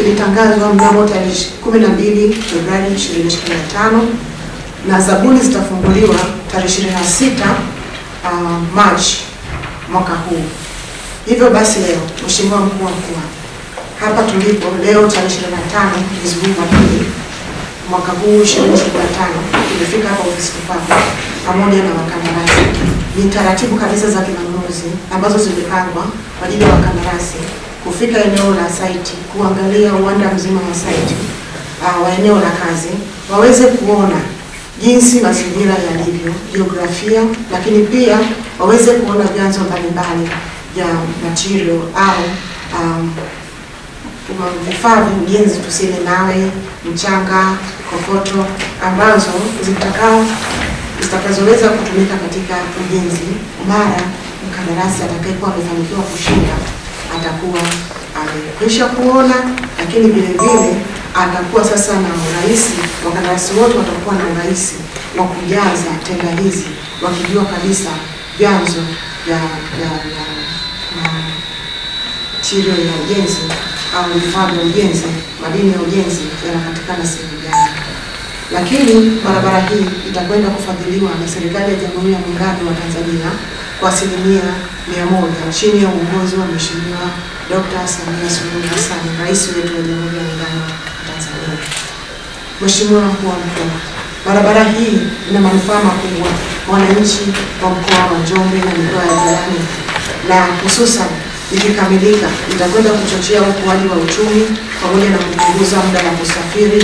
ilitangazwa mnamo tarehe 12 Februari 2025 na zabuni zitafunguliwa tarehe 26 Machi mwaka huu. Hivyo basi leo, Mheshimiwa Mkuu wa Mkoa, hapa tulipo leo tarehe 25 mwezi wa pili mwaka huu 2025, tumefika hapa ofisini kwako pamoja na wakandarasi. Ni taratibu kabisa za kimanunuzi ambazo zimepangwa kwa ajili ya wakandarasi kufika eneo la site, kuangalia uwanda mzima wa site wa eneo la kazi, waweze kuona jinsi mazingira yalivyo, jiografia, lakini pia waweze kuona vyanzo mbalimbali vya material au vifaa vya ujenzi, tuseme mawe, mchanga, kokoto, ambazo zitakazoweza kutumika katika ujenzi mara mkandarasi atakayekuwa amefanikiwa kushinda atakuwa amekwisha kuona, lakini vile vile atakuwa sasa na urahisi, wakandarasi wote watakuwa na urahisi wa kujaza tenda hizi wakijua kabisa vyanzo vya material ya ujenzi au vifaa vya ujenzi, madini ya ujenzi yanapatikana sehemu gani. Lakini barabara hii itakwenda kufadhiliwa na serikali ya Jamhuri ya Muungano wa Tanzania kwa 100% chini ya uongozi wa Mheshimiwa Dr. Samia Suluhu Hassan, Rais wetu wa Jamhuri ya Muungano wa Tanzania. Mheshimiwa Mkuu wa Mkoa, barabara hii ina manufaa makubwa kwa wananchi wa mkoa wa Njombe na mikoa ya jirani, na hususan ikikamilika itakwenda kuchochea ukuaji wa uchumi pamoja na kupunguza muda wa kusafiri,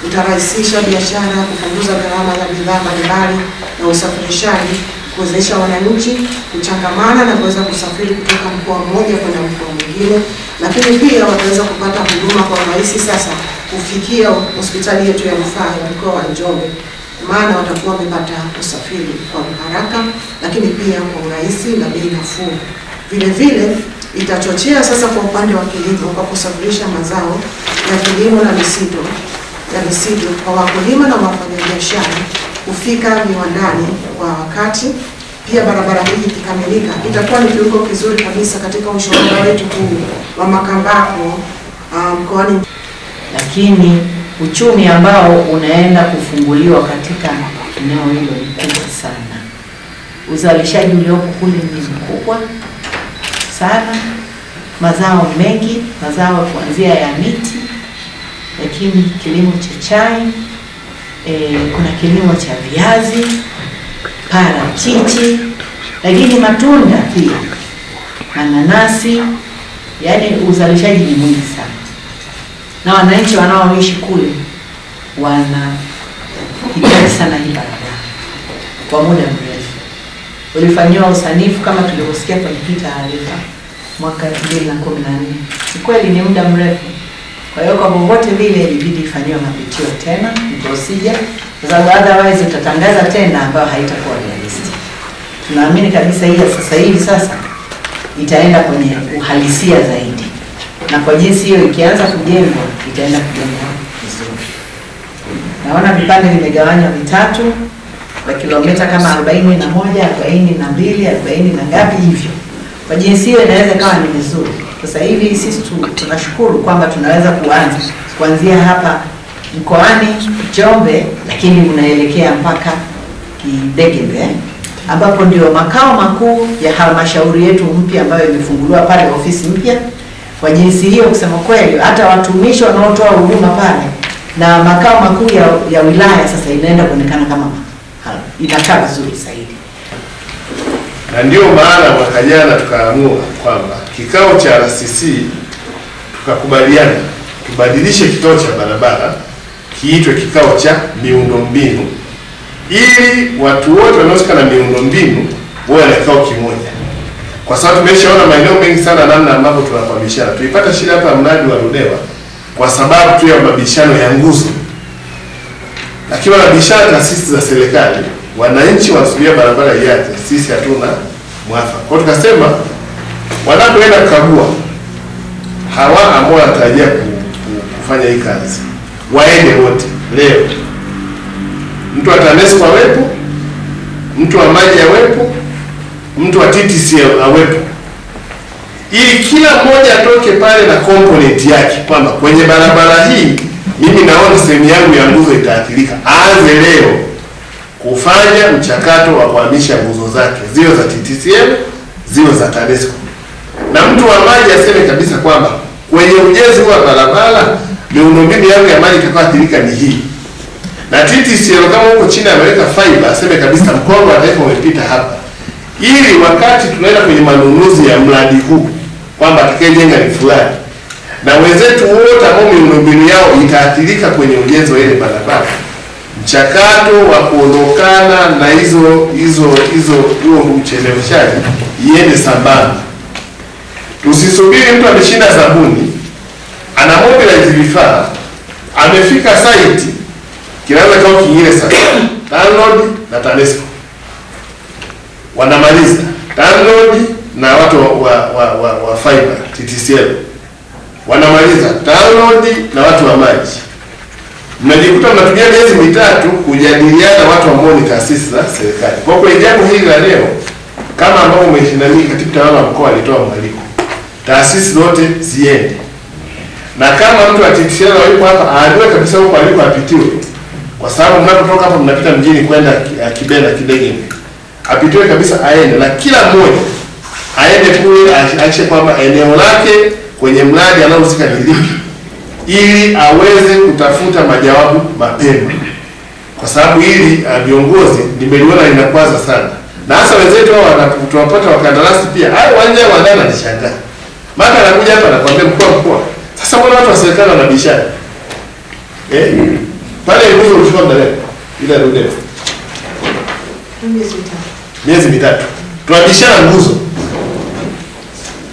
itarahisisha biashara, kupunguza gharama za bidhaa mbalimbali na usafirishaji, kuwezesha wananchi kuchangamana na kuweza kusafiri kutoka mkoa mmoja kwenda mkoa mwingine, lakini pia wataweza kupata huduma kwa urahisi sasa kufikia hospitali yetu ya rufaa ya mkoa wa Njombe, maana watakuwa wamepata usafiri kwa haraka, lakini pia kwa urahisi na bei nafuu. Vile vile itachochea sasa kwa upande wa kilimo kwa kusafirisha mazao ya kilimo na misitu kwa wakulima na wafanyabiashara kufika viwandani kwa wakati. Pia barabara hii ikikamilika itakuwa ni kiungo kizuri kabisa katika ushoga wetu huu wa Makambako mkoani. Lakini uchumi ambao unaenda kufunguliwa katika eneo hilo ni kubwa sana. Uzalishaji uliopo kule ni mkubwa sana, mazao mengi, mazao kuanzia ya miti, lakini kilimo cha chai, kuna kilimo cha viazi, parachichi, lakini matunda pia, mananasi, yani uzalishaji ni mwingi sana. Na wananchi wanaoishi kule wanahitaji sana hii barabara kwa muda mrefu. Ulifanywa usanifu kama tulivyosikia kwenye taarifa mwaka 2014. Si kweli ni muda mrefu. Kwa hiyo kwa popote vile ilibidi ifanywe mapitio tena, procedure, kwa sababu otherwise utatangaza tena ambayo haitakuwa realistic. Tunaamini kabisa hii sasa hivi sasa itaenda kwenye uhalisia zaidi. Na kwa jinsi hiyo ikianza kujengwa itaenda kujengwa vizuri. Naona vipande vimegawanywa vitatu kwa kilomita kama 41, 42, 40 na ngapi hivyo. Kwa jinsi hiyo inaweza kawa ni vizuri. Sasa hivi sisi tunashukuru kwamba tunaweza kuanzia hapa mkoani Njombe, lakini unaelekea mpaka Kidegembe, ambapo ndio makao makuu ya halmashauri yetu mpya ambayo imefunguliwa pale, ofisi mpya. Kwa jinsi hiyo kusema kweli hata watumishi wanaotoa huduma pale na makao makuu ya wilaya sasa inaenda kuonekana kama inakaa vizuri zaidi. Na ndio maana mwaka jana tukaamua kwamba kikao cha RCC tukakubaliana tubadilishe kikao cha barabara kiitwe kikao cha miundombinu, ili watu wote wanaohusika na miundombinu wawe na kikao kimoja. Kwa sababu tumeshaona maeneo mengi sana namna ambavyo tunapambishana. Tulipata shida hapa mradi wa Ludewa kwa sababu tu ya mabishano ya nguzo. Lakini wanabishana taasisi za serikali, wananchi wanasubia barabara ianze, sisi hatuna mwafaka. Kwa hiyo tukasema wanapoenda kukagua hawa ambao wanatarajia kufanya hii kazi waende wote leo. Mtu wa TANESCO awepo, mtu wa maji awepo, mtu wa TTC awepo, ili kila mmoja atoke pale na component yake, kwamba kwenye barabara hii mimi naona sehemu yangu ya nguzo itaathirika. Aanze leo kufanya mchakato wa kuhamisha nguzo zake, ziwe za TTCL, ziwe za TANESCO. Na mtu wa maji aseme kabisa kwamba kwenye ujenzi wa barabara miundombinu yangu ya maji itakayoathirika ni hii. Na TTCL kama huko chini ameweka fiber, aseme kabisa mkondo wa taifa umepita hapa, ili wakati tunaenda kwenye manunuzi ya mradi huu kwamba atakayejenga ni fulani, na wenzetu wote ambao miundombinu yao itaathirika kwenye ujenzi wa ile barabara, mchakato wa kuondokana na huo ucheleweshaji iende sambamba. Tusisubiri mtu ameshinda sabuni, ana mobilize vifaa, amefika site, kinaanza kama kingine sasa. TANROADS na TANESCO wanamaliza, TANROADS na watu wa fiber TTCL wanamaliza, TANROADS na watu wa maji. Mnajikuta mnatumia miezi mitatu kujadiliana, watu ambao ni taasisi za serikali. Kwa kweli jambo hili la leo, kama ambao umeshinani, katibu tawala wa mkoa alitoa mwaliko, taasisi zote ziende, na kama mtu wa TTCL yuko hapa ajue kabisa huko aliko apitiwe, kwa sababu mnapotoka hapa mnapita mjini kwenda Kibena Kidegeni, apitiwe kabisa aende, na kila mmoja aende kule aishe kwamba eneo lake kwenye mradi anaohusika ni lipi, ili aweze kutafuta majawabu mapema, kwa sababu hili viongozi nimeliona linakwaza sana, na hasa wenzetu hao wanapata wakandarasi pia hao wanje wadana ni shangaa. Maka anakuja hapa anakuambia mkoa, sasa mbona watu wa serikali wanabishana? Pale nguzo ulichukua muda gani? Ila ndio miezi mitatu. Tunabishana nguzo.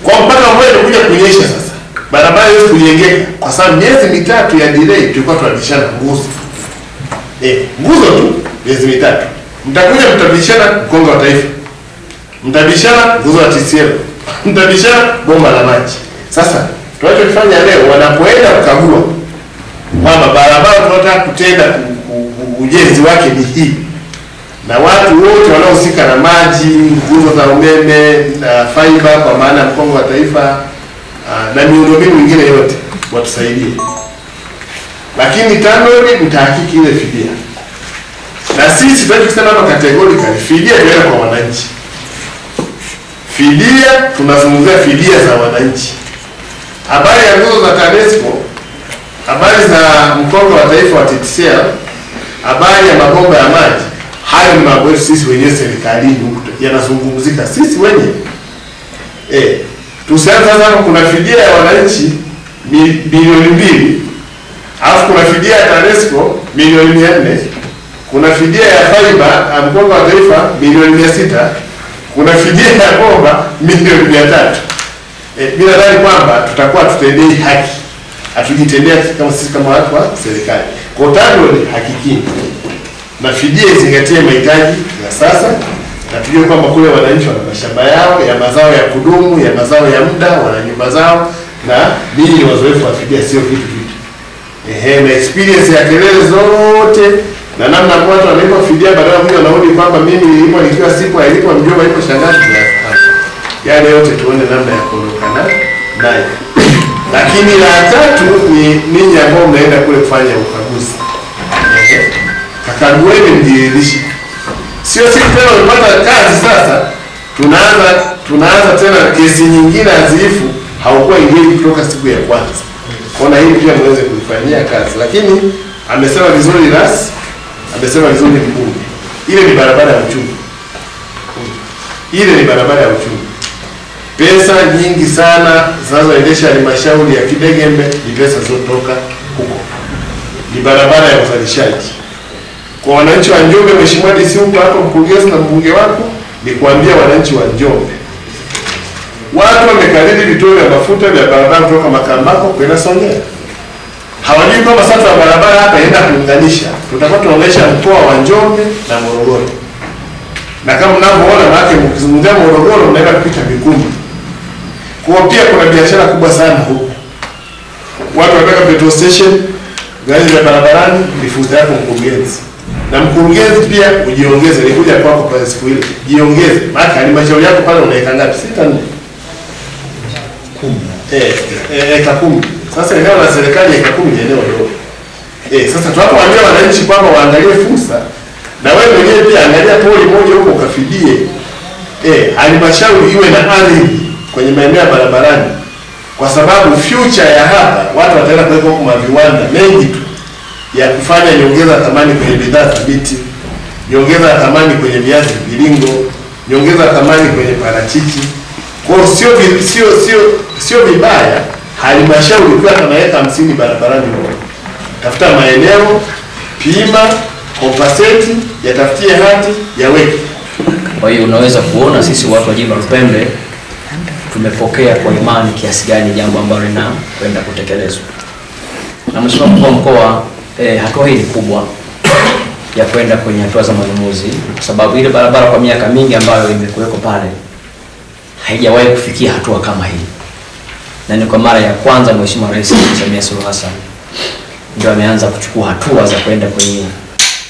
Kwa mpaka mvua inakuja kunyesha sasa, barabara hiyo kujengeka, kwa sababu miezi mitatu ya delay tulikuwa tunabishana nguzo. Nguzo tu miezi mitatu. Mtakuja mtabishana mkongo wa taifa, mtabishana nguzo ya TTCL, mtabishana bomba la maji. Sasa tunachofanya leo, wanapoenda kukagua kwamba barabara tunataka kutenda ujenzi wake ni hii, na watu wote wanaohusika na maji, nguzo za umeme na fiber kwa maana mkongo wa taifa na miundombinu mingine yote watusaidie. Lakini TANROADS mtahakiki ile fidia, na sisi tunachosema hapa categorically, fidia tunaenda kwa wananchi. Fidia tunazungumzia fidia za wananchi. Habari ya nguzo za TANESCO, habari za mkongo wa taifa wa TTCL, habari ya mabomba ya maji, hayo ni mambo yetu sisi wenyewe serikalini, yanazungumzika sisi wenyewe. Tusianze sasa, kuna fidia ya wananchi bilioni 2, alafu kuna fidia ya TANESCO milioni 400, kuna fidia ya fiber mkongo wa taifa milioni 600, kuna fidia ya bomba milioni 300. Mimi nadhani kwamba tutakuwa tutendei haki, hatujitendea kama sisi kama watu wa serikali. Kwa TANROADS hakikini na fidia izingatie mahitaji ya sasa, na tujue kwamba kule wananchi wana mashamba yao ya mazao ya kudumu, ya mazao ya muda, wana nyumba zao, na ninyi wazoefu wa fidia sio vitu. Na experience ya kelele zote na namna watu wanalipa fidia badala huyo anarudi kwamba mimi nilipo nikiwa siku alipo mjomba yuko shangazi, yale yote tuone namna ya kuondokana naye. Lakini la tatu ni ninyi ambao mnaenda kule kufanya ukaguzi. Kakagueni mjiridhishe. Sio siku tena unapata kazi sasa, tunaanza tena kesi nyingine azifu, haukuwa ingeni kutoka siku ya kwanza. Kwa hili pia mweze kulifanyia kazi. Lakini amesema vizuri rasi, amesema vizuri mbunge. Ile ni barabara ya uchumi. Ile ni barabara ya uchumi. Pesa nyingi sana zinazoendesha halmashauri ya Kidegembe ni pesa zinazotoka huko. Ni barabara ya uzalishaji. Kwa wananchi wa Njombe, Mheshimiwa DC huko hapo, mkurugenzi na mbunge wako, ni kuambia wananchi wa Njombe, watu wamekariri vituo vya mafuta vya barabara kutoka Makambako kwenda Songea. Hawajui kwamba sasa wa barabara hapa inaenda kuunganisha. Tutakuwa tunaonyesha mkoa wa Njombe na Morogoro. Na kama mnavyoona maana mkizungumzia Morogoro mnaenda kupita Mikumi. Kwa pia kuna biashara kubwa sana huko. Watu wanataka petrol station, gari za barabarani, ni fursa yako mkurugenzi. Na mkurugenzi pia ujiongeze, nikuja kwako pale siku ile. Jiongeze. Maana halmashauri yako pale unaweka ngapi? 6 4. eka 10. Sasa eneo la serikali eka 10 ni eneo dogo. Sasa tunapoambia wananchi kwamba waangalie fursa, na wewe mwenyewe pia angalia poli moja huko ukafidie. Halmashauri iwe na ardhi kwenye maeneo ya barabarani, kwa sababu future ya hapa watu wataenda kuweka huko maviwanda mengi tu ya kufanya nyongeza thamani kwenye bidhaa thabiti, nyongeza thamani kwenye viazi mviringo, nyongeza thamani kwenye parachichi. Kwa hiyo sio vibaya halmashauri kwa tunaweka 50 barabarani huko. Tafuta maeneo, pima, compensate, yatafutie hati, yaweke. Kwa hiyo unaweza kuona sisi watu wa Jimbo la Lupembe tumepokea kwa imani kiasi gani jambo ambalo linakwenda kutekelezwa. Na Mheshimiwa Mkuu wa Mkoa, hatua hii ni kubwa ya kwenda kwenye hatua za manunuzi, kwa sababu ile barabara kwa miaka mingi ambayo imekuweko pale haijawahi kufikia hatua kama hii. Na ni kwa mara ya kwanza Mheshimiwa Rais Samia Suluhu Hassan ndio ameanza kuchukua hatua za kwenda kwenye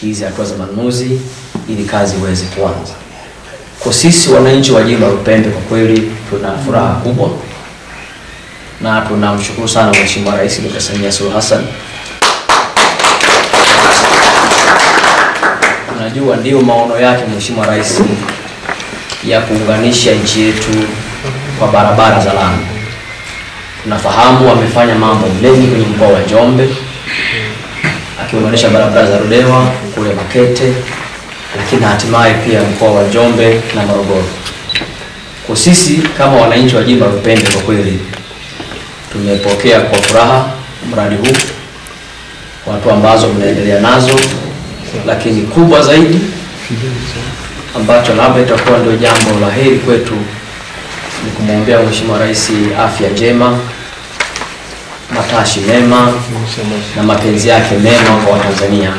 hizi hatua za manunuzi ili kazi iweze kuanza. Kwa sisi wananchi wa Jimbo la Lupembe kwa kweli tuna furaha kubwa na tunamshukuru sana Mheshimiwa Rais Dr. Samia Suluhu Hassan. Tunajua ndio maono yake Mheshimiwa Rais ya kuunganisha nchi yetu kwa barabara za lami. Tunafahamu amefanya mambo mengi kwenye mkoa wa Njombe, akiunganisha barabara za Ludewa kule Makete, lakini hatimaye pia mkoa wa Njombe na Morogoro. Kwa sisi kama wananchi wa Jimbo la Lupembe kwa kweli tumepokea kwa furaha mradi huu, watu ambazo mnaendelea nazo, lakini kubwa zaidi ambacho labda itakuwa ndio jambo la heri kwetu ni kumwombea Mheshimiwa Rais afya njema, matashi mema na mapenzi yake mema kwa Watanzania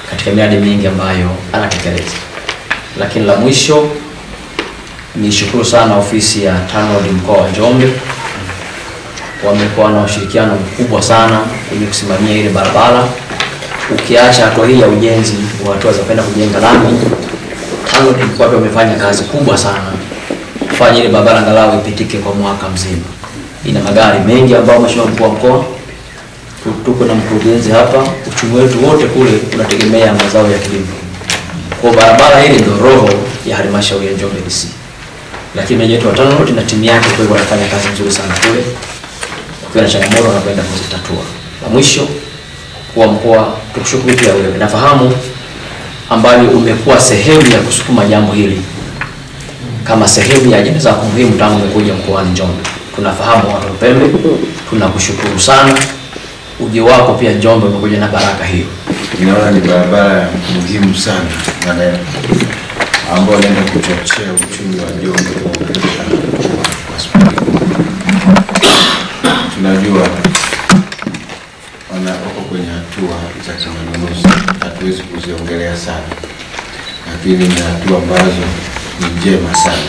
katika miradi mingi ambayo anatekeleza. Lakini la mwisho ni shukuru sana ofisi ya TANROADS mkoa wa Njombe, wamekuwa na ushirikiano mkubwa sana kwenye kusimamia ile barabara. Ukiacha hatua hii ya ujenzi wa hatua za kwenda kujenga lami, TANROADS mkoa wamefanya kazi kubwa sana kufanya ile barabara angalau ipitike kwa mwaka mzima. Ina magari mengi ambayo Mheshimiwa Mkuu wa Mkoa, tuko na mkurugenzi hapa, uchumi wetu wote kule unategemea mazao ya kilimo. Kwa barabara hili ndio roho ya halmashauri ya Njombe DC. Lakini mwenyewe wa TANROADS na timu yake kwa wanafanya kazi nzuri sana kule. Kwa na changamoto wanakwenda kuzitatua. La mwisho kwa mkoa tukushukuru pia wewe. Nafahamu ambayo umekuwa sehemu ya kusukuma jambo hili kama sehemu ya ajenda zako muhimu tangu umekuja mkoani Njombe. Tunafahamu watu wa Lupembe, tunakushukuru sana. Uje wako pia Njombe umekuja na baraka hiyo. Ninaona ni barabara muhimu sana na ambayo inaenda kuchochea uchumi wa Njombe. Tunajua wako kwenye hatua za kimanunuzi, hatuwezi kuziongelea sana, lakini ni hatua ambazo ni njema sana.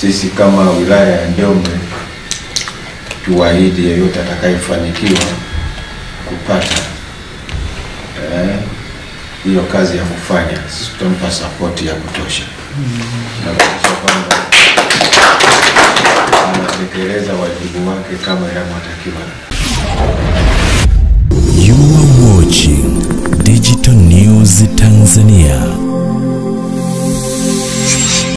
Sisi kama wilaya ya Njombe tuahidi yeyote atakayefanikiwa kupata hiyo kazi ya kufanya, sisi tutampa support ya kutosha na kuhakikisha kwamba anatekeleza wajibu wake kama inavyotakiwa. You are watching Digital News Tanzania.